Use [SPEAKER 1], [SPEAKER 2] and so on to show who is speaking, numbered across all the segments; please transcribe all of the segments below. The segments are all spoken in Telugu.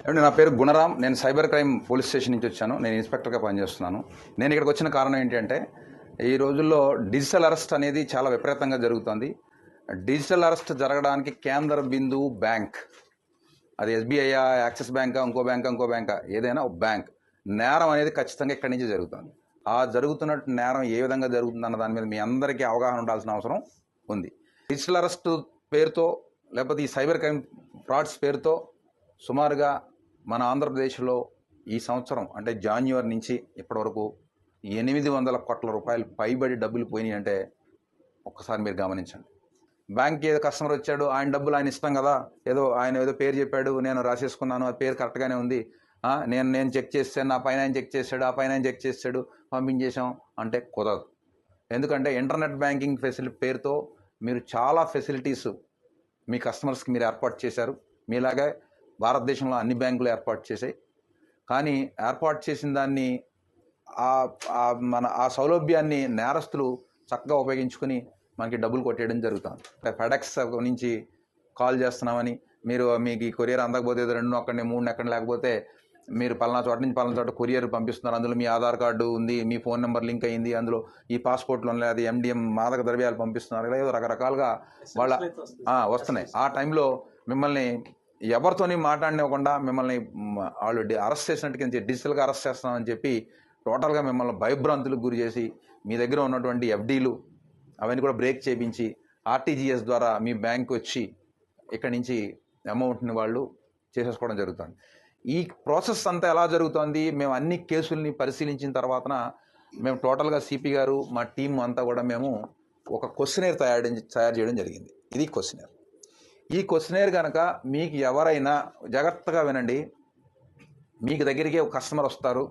[SPEAKER 1] ఏమండి, నా పేరు గుణరాం. నేను సైబర్ క్రైమ్ పోలీస్ స్టేషన్ నుంచి వచ్చాను. నేను ఇన్స్పెక్టర్గా పనిచేస్తున్నాను. నేను ఇక్కడికి వచ్చిన కారణం ఏంటంటే, ఈ రోజుల్లో డిజిటల్ అరెస్ట్ అనేది చాలా విపరీతంగా జరుగుతుంది. డిజిటల్ అరెస్ట్ జరగడానికి కేంద్ర బిందువు బ్యాంక్. అది ఎస్బీఐ, యాక్సిస్ బ్యాంకా, ఇంకో బ్యాంకా, ఏదైనా ఒక బ్యాంక్. నేరం అనేది ఖచ్చితంగా ఇక్కడి నుంచి జరుగుతుంది. ఆ జరుగుతున్నట్టు నేరం ఏ విధంగా జరుగుతుందన్న దాని మీద మీ అందరికీ అవగాహన ఉండాల్సిన అవసరం ఉంది. డిజిటల్ అరెస్ట్ పేరుతో, లేకపోతే ఈ సైబర్ క్రైమ్ ఫ్రాడ్స్ పేరుతో సుమారుగా మన ఆంధ్రప్రదేశ్లో ఈ సంవత్సరం అంటే జాన్యువరి నుంచి ఇప్పటివరకు 800 కోట్ల రూపాయలు పైబడి డబ్బులు పోయినాయి అంటే ఒక్కసారి మీరు గమనించండి. బ్యాంక్కి ఏదో కస్టమర్ వచ్చాడు, ఆయన డబ్బులు ఆయన ఇష్టం కదా, ఆయన ఏదో పేరు చెప్పాడు, నేను రాసేసుకున్నాను, ఆ పేరు కరెక్ట్గానే ఉంది, నేను చెక్ చేసాను, నా పైన ఆయన చెక్ చేశాడు, ఆ పైన ఆయన చెక్ చేశాడు, పంపించేశాం అంటే కుదరదు. ఎందుకంటే ఇంటర్నెట్ బ్యాంకింగ్ ఫెసిలిటీ పేరుతో మీరు చాలా ఫెసిలిటీస్ మీ కస్టమర్స్కి మీరు ఏర్పాటు చేశారు. మీలాగే భారతదేశంలో అన్ని బ్యాంకులు ఏర్పాటు చేశాయి. కానీ ఏర్పాటు చేసిన దాన్ని ఆ సౌలభ్యాన్ని నేరస్తులు చక్కగా ఉపయోగించుకుని మనకి డబ్బులు కొట్టేయడం జరుగుతుంది. ఫెడెక్స్ నుంచి కాల్ చేస్తున్నామని, మీకు ఈ కొరియర్ అందకపోతే 2 నొక్కండి, 3 నొక్కండి, లేకపోతే మీరు పలానా చోట నుంచి పలానా చోట కొరియర్ పంపిస్తున్నారు, అందులో మీ ఆధార్ కార్డు ఉంది, మీ ఫోన్ నెంబర్ లింక్ అయ్యింది, అందులో ఈ పాస్పోర్ట్లో అది MDM మాదక ద్రవ్యాలు పంపిస్తున్నారు, ఏదో రకరకాలుగా వాళ్ళ వస్తున్నాయి. ఆ టైంలో మిమ్మల్ని ఎవరితోని మాట్లాడినివ్వకుండా మిమ్మల్ని వాళ్ళు అరెస్ట్ చేసినట్టుగా డిజిటల్గా అరెస్ట్ చేస్తున్నామని చెప్పి టోటల్గా మిమ్మల్ని భయభ్రాంతులకు గురి చేసి మీ దగ్గర ఉన్నటువంటి FDలు అవన్నీ కూడా బ్రేక్ చేయించి RTGS ద్వారా మీ బ్యాంక్ వచ్చి ఇక్కడి నుంచి అమౌంట్ని వాళ్ళు చేసేసుకోవడం జరుగుతుంది. ఈ ప్రాసెస్ అంతా ఎలా జరుగుతుంది? మేము అన్ని కేసుల్ని పరిశీలించిన తర్వాత మేము టోటల్గా CP గారు, మా టీం అంతా కూడా మేము ఒక క్వశ్చనేర్ తయారు చేయడం జరిగింది. ఇది క్వశ్చనేర్. ఈ క్వశ్చనేర్ కనుక మీకు ఎవరైనా జాగ్రత్తగా వినండి, మీకు దగ్గరికి ఒక కస్టమర్ వస్తారు,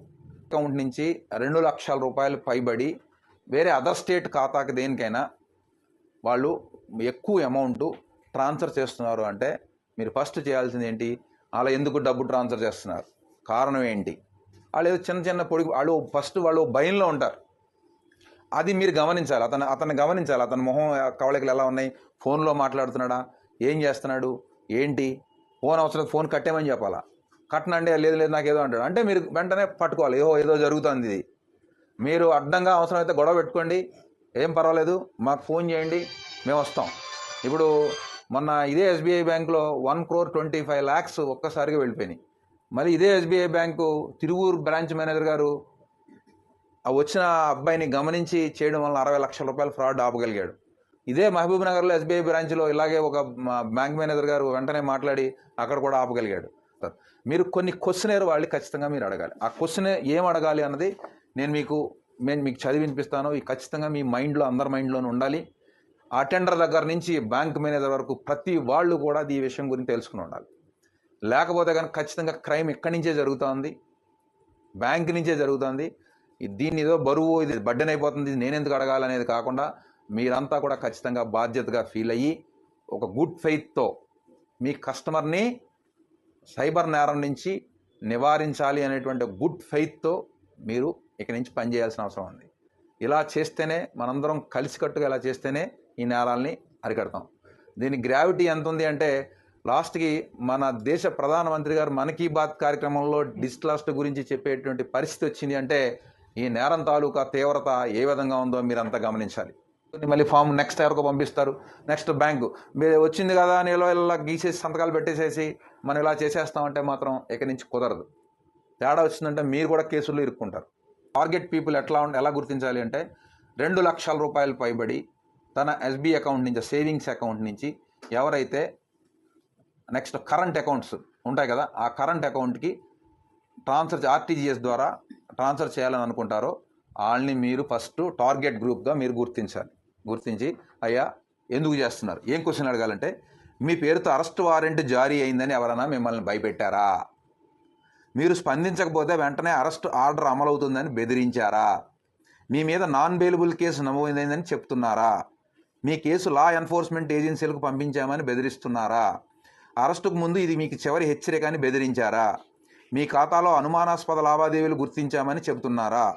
[SPEAKER 1] అకౌంట్ నుంచి 2 లక్షల రూపాయలు పైబడి వేరే అదర్ స్టేట్ ఖాతాకి దేనికైనా వాళ్ళు ఎక్కువ అమౌంట్ ట్రాన్స్ఫర్ చేస్తున్నారు అంటే మీరు ఫస్ట్ చేయాల్సింది ఏంటి? అలా ఎందుకు డబ్బు ట్రాన్స్ఫర్ చేస్తున్నారు, కారణం ఏంటి? వాళ్ళు ఏదో చిన్న పొడి వాళ్ళు భయంలో ఉంటారు. అది మీరు గమనించాలి. అతన్ని గమనించాలి. అతని మొహం కవళికలు ఎలా ఉన్నాయి, ఫోన్లో మాట్లాడుతున్నాడా, ఏం చేస్తున్నాడు, ఏంటి, ఫోన్ అవసరం ఫోన్ కట్టేమని చెప్పాలా, కట్టనండి, లేదు నాకు ఏదో అంటాడు అంటే మీరు వెంటనే పట్టుకోవాలి, ఏదో జరుగుతుంది, ఇది మీరు అడ్డంగా అవసరమైతే గొడవ పెట్టుకోండి, ఏం పర్వాలేదు, మాకు ఫోన్ చేయండి, మేము వస్తాం. ఇప్పుడు మొన్న ఇదే SBI బ్యాంకులో 1,25,00,000 ఒక్కసారిగా వెళ్ళిపోయినాయి. మళ్ళీ ఇదే SBI bank Tiruvuru branch manager గారు వచ్చిన అబ్బాయిని గమనించి చేయడం వల్ల 60 లక్షల రూపాయలు ఫ్రాడ్ ఆపగలిగాడు. ఇదే మహబూబ్ నగర్లో SBI బ్రాంచ్లో ఇలాగే ఒక బ్యాంక్ మేనేజర్ గారు వెంటనే మాట్లాడి అక్కడ కూడా ఆపగలిగాడు. మీరు కొన్ని క్వశ్చనేర్ వాళ్ళు ఖచ్చితంగా మీరు అడగాలి. ఆ క్వశ్చన్ ఏం అడగాలి అన్నది నేను మీకు చదివి వినిపిస్తాను. ఈ ఖచ్చితంగా మీ మైండ్లో, అందరి మైండ్లోనే ఉండాలి. అటెండర్ దగ్గర నుంచి బ్యాంక్ మేనేజర్ వరకు ప్రతి వాళ్ళు కూడా ఈ విషయం గురించి తెలుసుకుని ఉండాలి. లేకపోతే కనుక ఖచ్చితంగా క్రైమ్ ఎక్కడి నుంచే జరుగుతుంది, బ్యాంక్ నుంచే జరుగుతుంది. దీన్ని ఏదో బరువు, ఇది బర్డెన్ అయిపోతుంది, ఇది నేనెందుకు అడగాలనేది కాకుండా మీరంతా కూడా ఖచ్చితంగా బాధ్యతగా ఫీల్ అయ్యి ఒక గుడ్ ఫెయిత్తో మీ కస్టమర్ని సైబర్ నేరం నుంచి నివారించాలి అనేటువంటి గుడ్ ఫెయిత్తో మీరు ఇక్కడి నుంచి పనిచేయాల్సిన అవసరం ఉంది. ఇలా చేస్తేనే, మనందరం కలిసికట్టుగా ఇలా చేస్తేనే ఈ నేరాల్ని అరికడతాం. దీని గ్రావిటీ ఎంత ఉంది అంటే, లాస్ట్కి మన దేశ ప్రధానమంత్రి గారు మన్ కీ బాత్ కార్యక్రమంలో డిజిటల్ అరెస్ట్ గురించి చెప్పేటువంటి పరిస్థితి వచ్చింది అంటే ఈ నేరం తాలూకా తీవ్రత ఏ విధంగా ఉందో మీరంతా గమనించాలి. మళ్ళీ ఫామ్ నెక్స్ట్ ఎవరికో పంపిస్తారు, నెక్స్ట్ బ్యాంకు మీరు వచ్చింది కదా అని ఇలా గీసేసి సంతకాలు పెట్టేసేసి మనం ఇలా చేసేస్తామంటే మాత్రం ఇక్కడి నుంచి కుదరదు. తేడా వచ్చిందంటే మీరు కూడా కేసుల్లో ఇరుక్కుంటారు. టార్గెట్ పీపుల్ ఎలా గుర్తించాలి అంటే, 2 లక్షల రూపాయలు పైబడి తన SB అకౌంట్ నుంచి, సేవింగ్స్ అకౌంట్ నుంచి ఎవరైతే నెక్స్ట్ కరెంట్ అకౌంట్స్ ఉంటాయి కదా, ఆ కరెంట్ అకౌంట్కి RTGS ద్వారా ట్రాన్స్ఫర్ చేయాలని అనుకుంటారో వాళ్ళని మీరు ఫస్ట్ టార్గెట్ గ్రూప్గా మీరు గుర్తించి అయ్యా ఎందుకు చేస్తున్నారు, ఏం క్వశ్చన్ అడగాలంటే, మీ పేరుతో అరెస్ట్ వారెంట్ జారీ అయిందని ఎవరైనా మిమ్మల్ని భయపెట్టారా, మీరు స్పందించకపోతే వెంటనే అరెస్ట్ ఆర్డర్ అమలవుతుందని బెదిరించారా, మీ మీద నాన్ బెయిలబుల్ కేసు నమోదైందని చెప్తున్నారా, మీ కేసు లా ఎన్ఫోర్స్మెంట్ ఏజెన్సీలకు పంపించామని బెదిరిస్తున్నారా, అరెస్టుకు ముందు ఇది మీకు చివరి హెచ్చరిక అని బెదిరించారా, మీ ఖాతాలో అనుమానాస్పద లావాదేవీలు గుర్తించామని చెబుతున్నారా,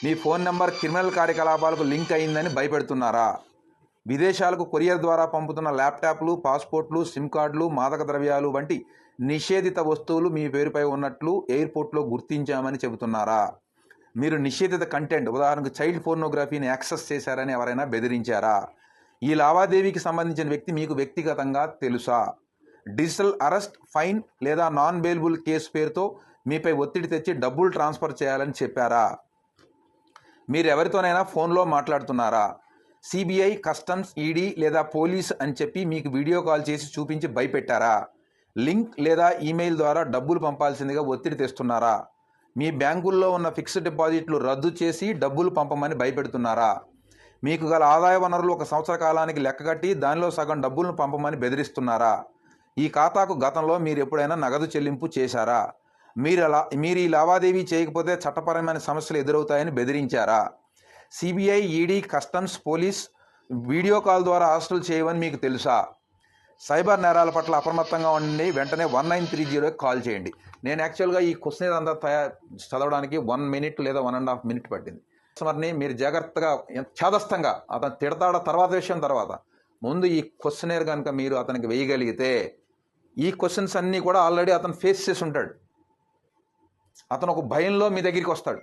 [SPEAKER 1] మీ ఫోన్ నెంబర్ క్రిమినల్ కార్యకలాపాలకు లింక్ అయిందని భయపెడుతున్నారా, విదేశాలకు కొరియర్ ద్వారా పంపుతున్న ల్యాప్టాప్లు, పాస్పోర్ట్లు, సిమ్ కార్డులు, మాదక ద్రవ్యాలు వంటి నిషేధిత వస్తువులు మీ పేరుపై ఉన్నట్లు ఎయిర్పోర్ట్లో గుర్తించామని చెబుతున్నారా? మీరు నిషేధిత కంటెంట్, ఉదాహరణకు చైల్డ్ పోర్నోగ్రఫీని యాక్సెస్ చేశారని ఎవరైనా బెదిరించారా? ఈ లావాదేవీకి సంబంధించిన వ్యక్తి మీకు వ్యక్తిగతంగా తెలుసా? డిజిటల్ అరెస్ట్, ఫైన్ లేదా నాన్ బెయిలబుల్ కేసు పేరుతో మీపై ఒత్తిడి తెచ్చి డబ్బులు ట్రాన్స్ఫర్ చేయాలని చెప్పారా? మీరు ఎవరితోనైనా ఫోన్లో మాట్లాడుతున్నారా? సిబిఐ, కస్టమ్స్, ఈడీ లేదా పోలీస్ అని చెప్పి మీకు వీడియో కాల్ చేసి చూపించి భయపెట్టారా? లింక్ లేదా ఈమెయిల్ ద్వారా డబ్బులు పంపాల్సిందిగా ఒత్తిడి తెస్తున్నారా? మీ బ్యాంకుల్లో ఉన్న ఫిక్స్డ్ డిపాజిట్లు రద్దు చేసి డబ్బులు పంపమని భయపెడుతున్నారా? మీకు గల ఆదాయ వనరులు 1 సంవత్సర కాలానికి లెక్కగట్టి దానిలో సగం డబ్బులను పంపమని బెదిరిస్తున్నారా? ఈ ఖాతాకు గతంలో మీరు ఎప్పుడైనా నగదు చెల్లింపు చేశారా? మీరు ఈ లావాదేవీ చేయకపోతే చట్టపరమైన సమస్యలు ఎదురవుతాయని బెదిరించారా? CBI, ED, customs, police video call ద్వారా అరెస్టులు చేయవని మీకు తెలుసా? సైబర్ నేరాల పట్ల అప్రమత్తంగా ఉండి వెంటనే 1930కి కాల్ చేయండి. నేను యాక్చువల్గా ఈ క్వశ్చన్ అంతా చదవడానికి 1 మినిట్ లేదా 1.5 మినిట్ పట్టింది. కస్టమర్ని మీరు జాగ్రత్తగా, ఛాదస్తంగా, అతను తిడతాడ తర్వాత విషయం తర్వాత, ముందు ఈ క్వశ్చనేర్ కనుక మీరు అతనికి వేయగలిగితే ఈ క్వశ్చన్స్ అన్నీ కూడా ఆల్రెడీ అతను ఫేస్ చేసి ఉంటాడు. అతను ఒక భయంలో మీ దగ్గరికి వస్తాడు,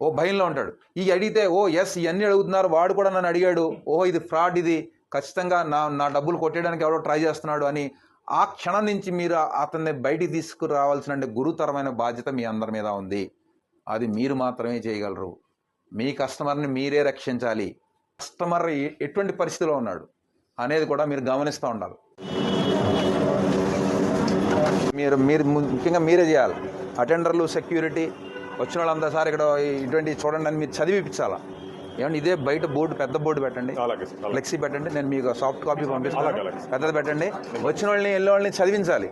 [SPEAKER 1] ఓ భయంలో ఉంటాడు. ఈ అడిగితే ఎస్ ఇవన్నీ అడుగుతున్నారు, వాడు కూడా నన్ను అడిగాడు, ఇది ఫ్రాడ్, ఇది ఖచ్చితంగా నా డబ్బులు కొట్టేయడానికి ఎవడో ట్రై చేస్తున్నాడు అని ఆ క్షణం నుంచి మీరు అతన్ని బయటికి తీసుకురావాల్సిన గురుతరమైన బాధ్యత మీ అందరి మీద ఉంది. అది మీరు మాత్రమే చేయగలరు. మీ కస్టమర్ని మీరే రక్షించాలి. కస్టమర్ ఎటువంటి పరిస్థితిలో ఉన్నాడు అనేది కూడా మీరు గమనిస్తూ ఉండాలి. మీరు ముఖ్యంగా మీరే చేయాలి. అటెండర్లు, సెక్యూరిటీ వచ్చిన వాళ్ళంతా సార్ ఇక్కడ ఇటువంటి చూడండి అని మీరు చదివిపించాలా. ఏమంటే ఇదే బయట బోర్డు, పెద్ద బోర్డు పెట్టండి, ఫ్లెక్సీ పెట్టండి, నేను మీకు సాఫ్ట్ కాపీ పంపిస్తాను, పెద్దది పెట్టండి. వచ్చిన వాళ్ళని వెళ్ళే వాళ్ళని చదివించాలి.